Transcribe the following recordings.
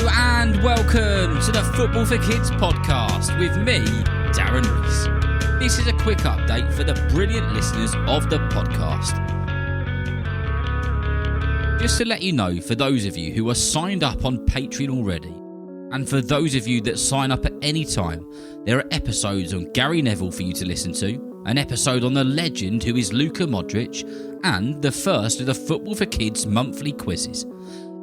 and welcome to the Football for Kids podcast with me, Darren Rees. This is a quick update for the brilliant listeners of the podcast. Just to let you know, for those of you who are signed up on Patreon already, and for those of you that sign up at any time, there are episodes on Gary Neville for you to listen to, an episode on the legend who is Luka Modric, and the first of the Football for Kids monthly quizzes.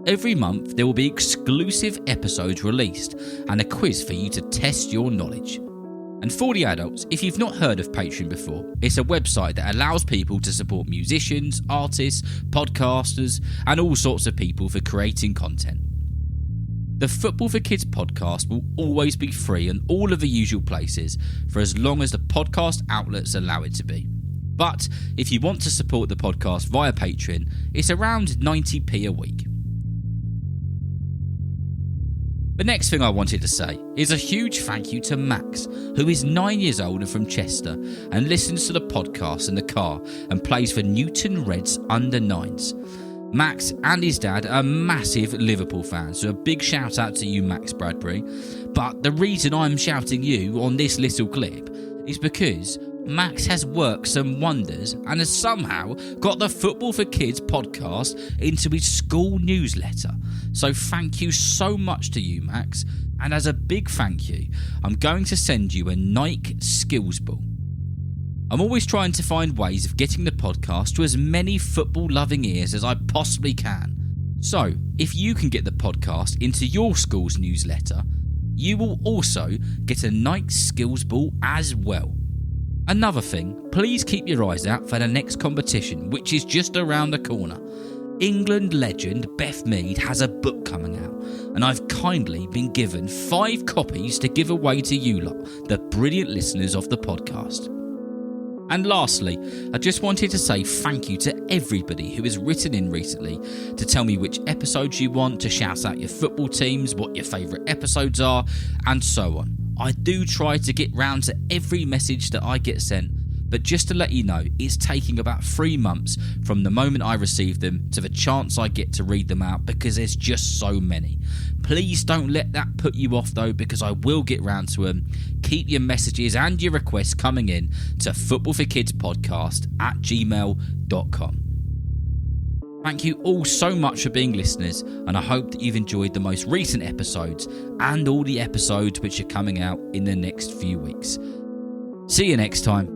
Every month there will be exclusive episodes released and a quiz for you to test your knowledge. And for the adults, if you've not heard of Patreon before, it's a website that allows people to support musicians, artists, podcasters, and all sorts of people for creating content. The Football for Kids podcast will always be free in all of the usual places for as long as the podcast outlets allow it to be. But if you want to support the podcast via Patreon, it's around 90p a week. The next thing I wanted to say is a huge thank you to Max, who is 9 years old and from Chester and listens to the podcast in the car and plays for Newton Reds under 9s. Max and his dad are massive Liverpool fans, so a big shout out to you, Max Bradbury. But the reason I'm shouting you on this little clip is because Max has worked some wonders and has somehow got the Football for Kids podcast into his school newsletter. So thank you so much to you, Max. And as a big thank you, I'm going to send you a Nike skills ball. I'm always trying to find ways of getting the podcast to as many football-loving ears as I possibly can. So if you can get the podcast into your school's newsletter, you will also get a Nike skills ball as well. Another thing, please keep your eyes out for the next competition, which is just around the corner. England legend Beth Mead has a book coming out, and I've kindly been given 5 copies to give away to you lot, the brilliant listeners of the podcast. And lastly, I just wanted to say thank you to everybody who has written in recently to tell me which episodes you want, to shout out your football teams, what your favourite episodes are, and so on. I do try to get round to every message that I get sent, but just to let you know, it's taking about 3 months from the moment I receive them to the chance I get to read them out because there's just so many. Please don't let that put you off though, because I will get round to them. Keep your messages and your requests coming in to footballforkidspodcast@gmail.com. Thank you all so much for being listeners, and I hope that you've enjoyed the most recent episodes and all the episodes which are coming out in the next few weeks. See you next time.